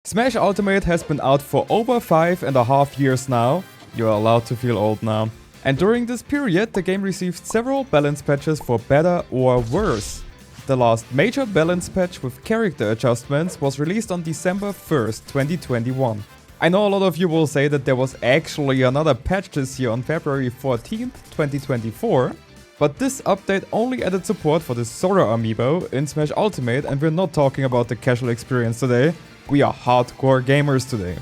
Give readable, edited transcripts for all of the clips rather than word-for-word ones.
Smash Ultimate has been out for over 5.5 years now. You're allowed to feel old now. And during this period, the game received several balance patches for better or worse. The last major balance patch with character adjustments was released on December 1st, 2021. I know a lot of you will say that there was actually another patch this year on February 14th, 2024, but this update only added support for the Sora amiibo in Smash Ultimate, and we're not talking about the casual experience today. We are hardcore gamers today.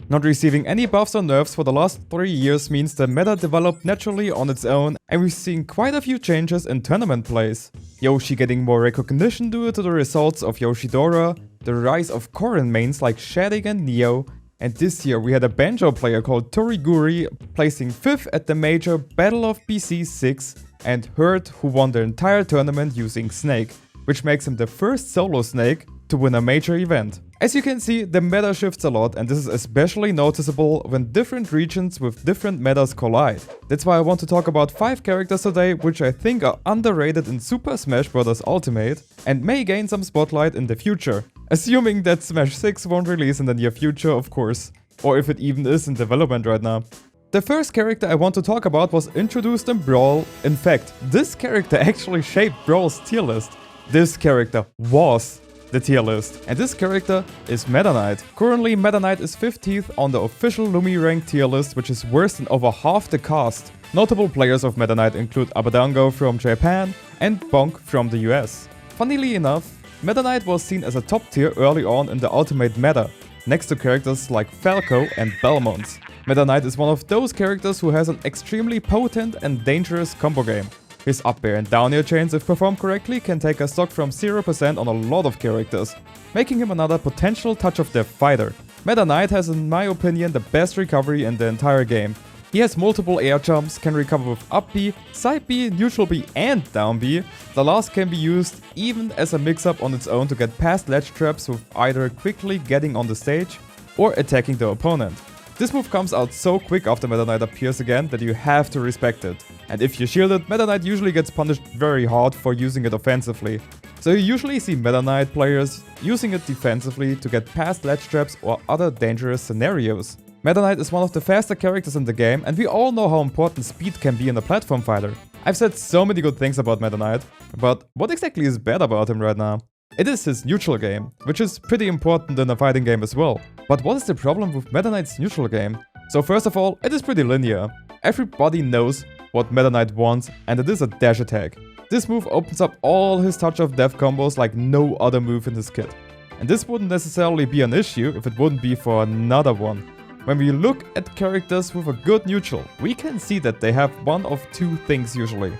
Not receiving any buffs or nerfs for the last 3 years means the meta developed naturally on its own, and we've seen quite a few changes in tournament plays. Yoshi getting more recognition due to the results of Yoshidora, the rise of Corrin mains like Shading and Neo, and this year we had a Banjo player called Toriguri placing 5th at the major Battle of BC 6, and Hurt, who won the entire tournament using Snake, which makes him the first solo Snake to win a major event. As you can see, the meta shifts a lot, and this is especially noticeable when different regions with different metas collide. That's why I want to talk about 5 characters today which I think are underrated in Super Smash Bros. Ultimate and may gain some spotlight in the future. Assuming that Smash 6 won't release in the near future, of course. Or if it even is in development right now. The first character I want to talk about was introduced in Brawl. In fact, this character actually shaped Brawl's tier list. This character was the tier list. And this character is Meta Knight. Currently, Meta Knight is 15th on the official Lumi rank tier list, which is worse than over half the cast. Notable players of Meta Knight include Abadango from Japan and Bonk from the US. Funnily enough, Meta Knight was seen as a top tier early on in the Ultimate meta, next to characters like Falco and Belmont. Meta Knight is one of those characters who has an extremely potent and dangerous combo game. His up air and down air chains, if performed correctly, can take a stock from 0% on a lot of characters, making him another potential touch of death fighter. Meta Knight has, in my opinion, the best recovery in the entire game. He has multiple air jumps, can recover with up B, side B, neutral B and down B. The last can be used even as a mix-up on its own to get past ledge traps with either quickly getting on the stage or attacking the opponent. This move comes out so quick after Meta Knight appears again that you have to respect it. And if you shield it, Meta Knight usually gets punished very hard for using it offensively. So you usually see Meta Knight players using it defensively to get past ledge traps or other dangerous scenarios. Meta Knight is one of the faster characters in the game, and we all know how important speed can be in a platform fighter. I've said so many good things about Meta Knight, but what exactly is bad about him right now? It is his neutral game, which is pretty important in a fighting game as well. But what is the problem with Meta Knight's neutral game? So first of all, it is pretty linear. Everybody knows what Meta Knight wants, and it is a dash attack. This move opens up all his touch of death combos like no other move in his kit. And this wouldn't necessarily be an issue if it wouldn't be for another one. When we look at characters with a good neutral, we can see that they have one of two things usually.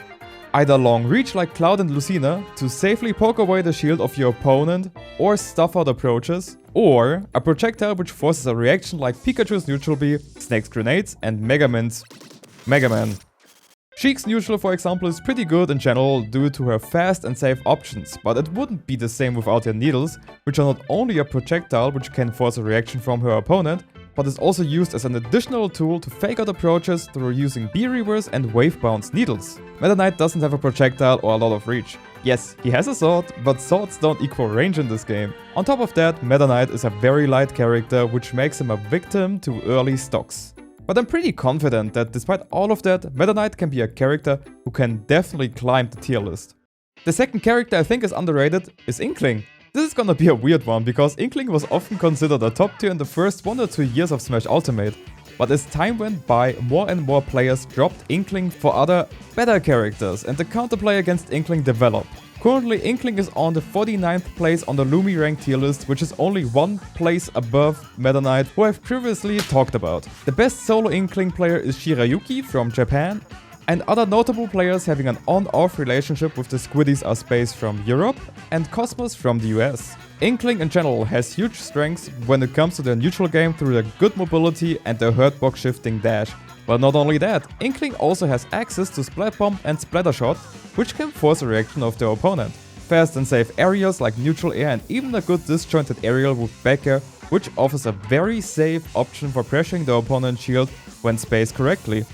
Either long reach like Cloud and Lucina to safely poke away the shield of your opponent or stuff out approaches, or a projectile which forces a reaction like Pikachu's neutral B, Snake's grenades and Mega Man's Mega Man. Sheik's neutral, for example, is pretty good in general due to her fast and safe options, but it wouldn't be the same without her needles, which are not only a projectile which can force a reaction from her opponent, but is also used as an additional tool to fake out approaches through using B-reverse and wave-bounce needles. Meta Knight doesn't have a projectile or a lot of reach. Yes, he has a sword, but swords don't equal range in this game. On top of that, Meta Knight is a very light character, which makes him a victim to early stocks. But I'm pretty confident that despite all of that, Meta Knight can be a character who can definitely climb the tier list. The second character I think is underrated is Inkling. This is gonna be a weird one, because Inkling was often considered a top tier in the first 1 or 2 years of Smash Ultimate. But as time went by, more and more players dropped Inkling for other, better characters, and the counterplay against Inkling developed. Currently, Inkling is on the 49th place on the Lumi rank tier list, which is only 1 place above Meta Knight, who I've previously talked about. The best solo Inkling player is Shirayuki from Japan, and other notable players having an on-off relationship with the Squiddies are Space from Europe and Cosmos from the US. Inkling in general has huge strengths when it comes to their neutral game through their good mobility and their hurtbox shifting dash. But not only that, Inkling also has access to Splat Bomb and Splatter Shot, which can force a reaction of their opponent. Fast and safe areas like neutral air and even a good disjointed aerial with back air, which offers a very safe option for pressuring the opponent's shield when spaced correctly.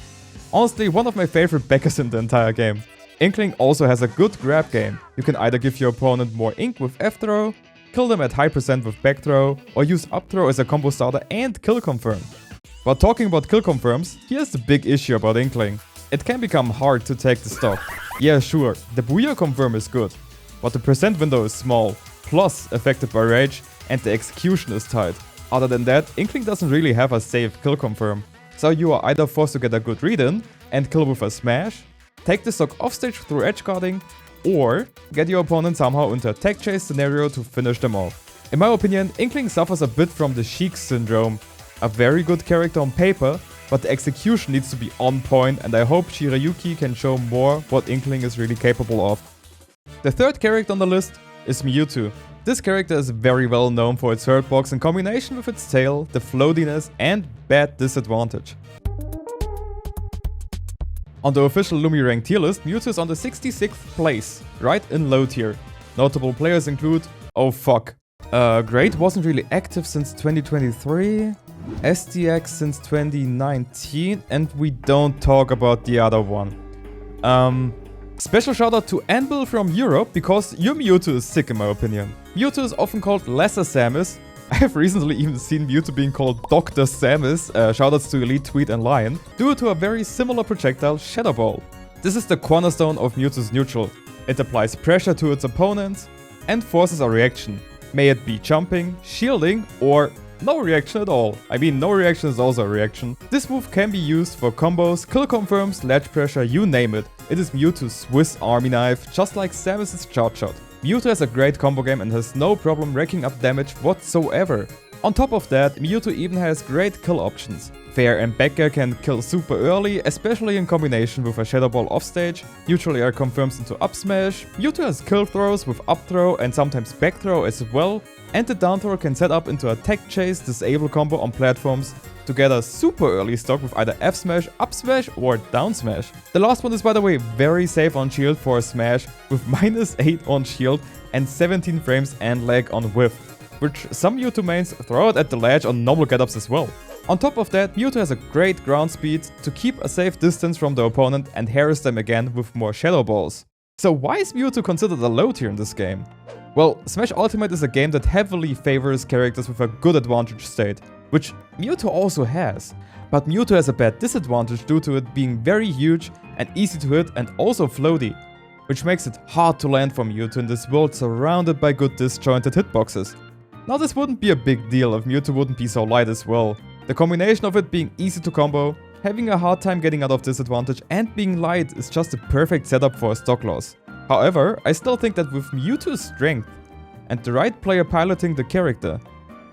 Honestly, one of my favorite backers in the entire game. Inkling also has a good grab game. You can either give your opponent more ink with F-throw, kill them at high percent with back throw, or use up throw as a combo starter and kill confirm. While talking about kill confirms, here's the big issue about Inkling. It can become hard to take the stock. Yeah, sure, the Booyah confirm is good, but the percent window is small, plus affected by rage, and the execution is tight. Other than that, Inkling doesn't really have a safe kill confirm. So you are either forced to get a good read in and kill with a smash, take the stock offstage through edge guarding, or get your opponent somehow into a tech chase scenario to finish them off. In my opinion, Inkling suffers a bit from the Sheik syndrome. A very good character on paper, but the execution needs to be on point, and I hope Shirayuki can show more what Inkling is really capable of. The third character on the list is Mewtwo. This character is very well known for its hurt box in combination with its tail, the floatiness, and bad disadvantage. On the official Lumi rank tier list, Mewtwo is on the 66th place, right in low tier. Notable players include, oh fuck, Great wasn't really active since 2023, SDX since 2019, and we don't talk about the other one. Special shout out to Anvil from Europe, because your Mewtwo is sick in my opinion. Mewtwo is often called Lesser Samus. I have recently even seen Mewtwo being called Dr. Samus, shoutouts to Elite Tweet and Lion, due to a very similar projectile, Shadow Ball. This is the cornerstone of Mewtwo's neutral. It applies pressure to its opponents and forces a reaction. May it be jumping, shielding, or no reaction at all. I mean, no reaction is also a reaction. This move can be used for combos, kill confirms, ledge pressure, you name it. It is Mewtwo's Swiss Army knife, just like Samus's Charge Shot. Mewtwo has a great combo game and has no problem racking up damage whatsoever. On top of that, Mewtwo even has great kill options. Fair and Backer can kill super early, especially in combination with a Shadow Ball offstage. Neutral air confirms into up smash. Mewtwo has kill throws with up throw and sometimes back throw as well. And the down throw can set up into a tech chase disable combo on platforms to get a super early stock with either F smash, up smash, or down smash. The last one is, by the way, very safe on shield for a smash with -8 on shield and 17 frames and lag on whiff, which some Mewtwo mains throw out at the ledge on normal getups as well. On top of that, Mewtwo has a great ground speed to keep a safe distance from the opponent and harass them again with more Shadow Balls. So why is Mewtwo considered a low tier in this game? Well, Smash Ultimate is a game that heavily favors characters with a good advantage state, which Mewtwo also has. But Mewtwo has a bad disadvantage due to it being very huge and easy to hit and also floaty, which makes it hard to land for Mewtwo in this world surrounded by good disjointed hitboxes. Now this wouldn't be a big deal if Mewtwo wouldn't be so light as well. The combination of it being easy to combo, having a hard time getting out of disadvantage, and being light is just a perfect setup for a stock loss. However, I still think that with Mewtwo's strength and the right player piloting the character,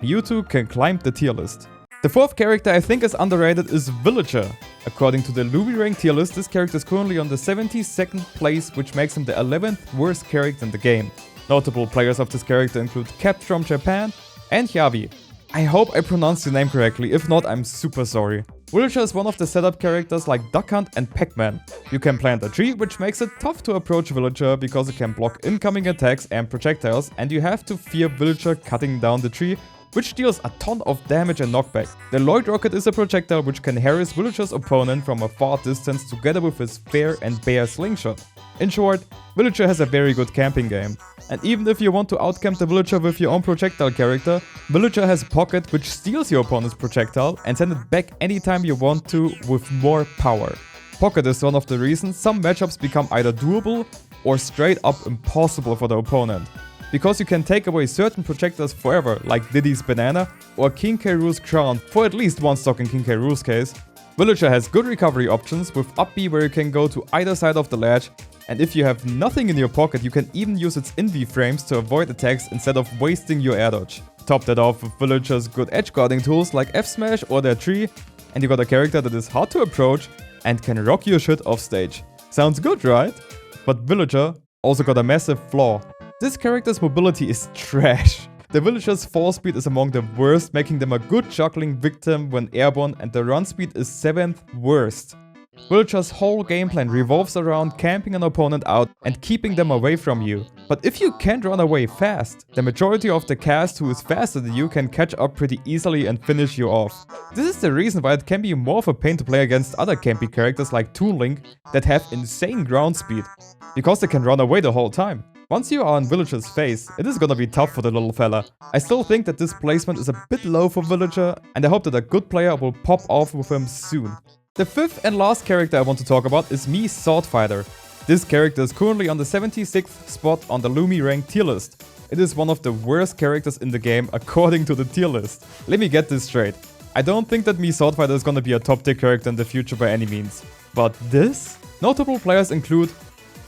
Mewtwo can climb the tier list. The fourth character I think is underrated is Villager. According to the Lumi rank tier list, this character is currently on the 72nd place, which makes him the 11th worst character in the game. Notable players of this character include Cat from Japan and Yavi. I hope I pronounced your name correctly, if not I'm super sorry. Villager is one of the setup characters like Duck Hunt and Pac-Man. You can plant a tree, which makes it tough to approach Villager because it can block incoming attacks and projectiles, and you have to fear Villager cutting down the tree, which deals a ton of damage and knockback. The Lloyd Rocket is a projectile which can harass Villager's opponent from a far distance together with his Fair and Bear slingshot. In short, Villager has a very good camping game. And even if you want to outcamp the Villager with your own projectile character, Villager has Pocket which steals your opponent's projectile and send it back anytime you want to with more power. Pocket is one of the reasons some matchups become either doable or straight up impossible for the opponent. Because you can take away certain projectiles forever, like Diddy's Banana or King K. Rool's Crown for at least one stock in King K. Rool's case. Villager has good recovery options with up B where you can go to either side of the ledge, and if you have nothing in your pocket you can even use its Invi frames to avoid attacks instead of wasting your air dodge. Top that off with Villager's good edge guarding tools like F Smash or their tree, and you got a character that is hard to approach and can rock your shit off stage. Sounds good, right? But Villager also got a massive flaw. This character's mobility is trash. The Villager's fall speed is among the worst, making them a good juggling victim when airborne, and the run speed is 7th worst. Villager's whole game plan revolves around camping an opponent out and keeping them away from you. But if you can't run away fast, the majority of the cast who is faster than you can catch up pretty easily and finish you off. This is the reason why it can be more of a pain to play against other campy characters like Toon Link that have insane ground speed, because they can run away the whole time. Once you are on Villager's face, it is gonna be tough for the little fella. I still think that this placement is a bit low for Villager, and I hope that a good player will pop off with him soon. The fifth and last character I want to talk about is Mii Swordfighter. This character is currently on the 76th spot on the Lumi rank tier list. It is one of the worst characters in the game according to the tier list. Let me get this straight. I don't think that Mii Swordfighter is gonna be a top tier character in the future by any means. But this? Notable players include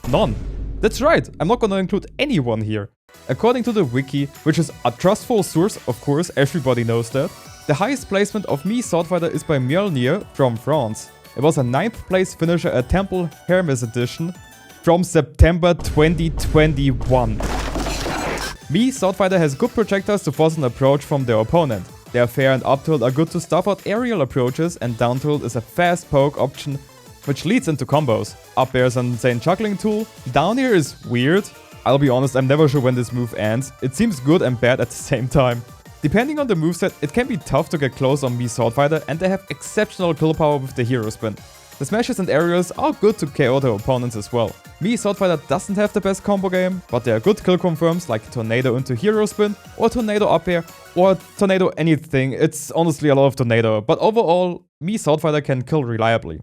none. That's right, I'm not gonna include anyone here. According to the wiki, which is a trustful source, of course, everybody knows that, the highest placement of Mii Swordfighter is by Mjolnir from France. It was a 9th place finisher at Temple Hermes edition from September 2021. Mii Swordfighter has good projectiles to force an approach from their opponent. Their fair and up tilt are good to stuff out aerial approaches, and down tilt is a fast poke option which leads into combos. Up air is an insane juggling tool. Down air is weird. I'll be honest, I'm never sure when this move ends. It seems good and bad at the same time. Depending on the moveset, it can be tough to get close on Mii Swordfighter, and they have exceptional kill power with the hero spin. The smashes and aerials are good to KO their opponents as well. Mii Swordfighter doesn't have the best combo game, but there are good kill confirms like Tornado into hero spin, or Tornado up air, or Tornado anything. It's honestly a lot of Tornado, but overall, Mii Swordfighter can kill reliably.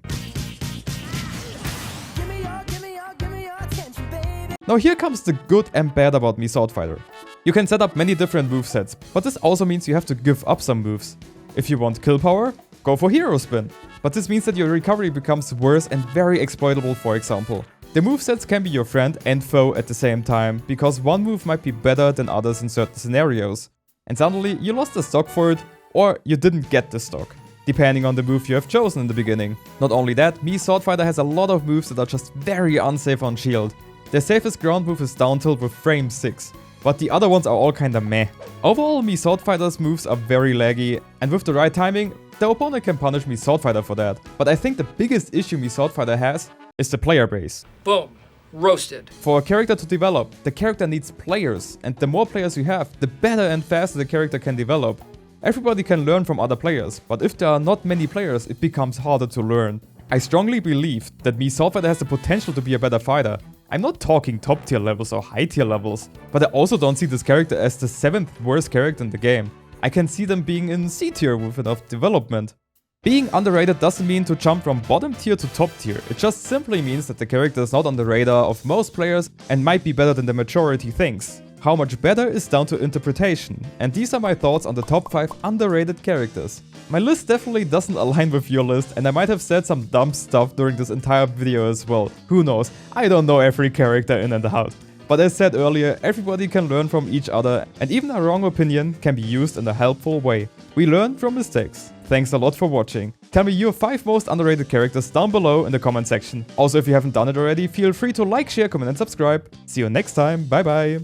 Now here comes the good and bad about Mii Swordfighter. You can set up many different movesets, but this also means you have to give up some moves. If you want kill power, go for hero spin. But this means that your recovery becomes worse and very exploitable, for example. The movesets can be your friend and foe at the same time, because one move might be better than others in certain scenarios. And suddenly you lost the stock for it, or you didn't get the stock, depending on the move you have chosen in the beginning. Not only that, Mii Swordfighter has a lot of moves that are just very unsafe on shield. Their safest ground move is down tilt with frame 6, but the other ones are all kinda meh. Overall, Mii Swordfighter's moves are very laggy, and with the right timing, the opponent can punish Mii Swordfighter for that. But I think the biggest issue Mii Swordfighter has is the player base. Boom. Roasted. For a character to develop, the character needs players, and the more players you have, the better and faster the character can develop. Everybody can learn from other players, but if there are not many players, it becomes harder to learn. I strongly believe that Mii Swordfighter has the potential to be a better fighter. I'm not talking top tier levels or high tier levels, but I also don't see this character as the 7th worst character in the game. I can see them being in C tier with enough development. Being underrated doesn't mean to jump from bottom tier to top tier, it just simply means that the character is not on the radar of most players and might be better than the majority thinks. How much better is down to interpretation, and these are my thoughts on the top 5 underrated characters. My list definitely doesn't align with your list, and I might have said some dumb stuff during this entire video as well. Who knows, I don't know every character in and out. But as said earlier, everybody can learn from each other, and even a wrong opinion can be used in a helpful way. We learn from mistakes. Thanks a lot for watching. Tell me your 5 most underrated characters down below in the comment section. Also, if you haven't done it already, feel free to like, share, comment and subscribe. See you next time, bye bye!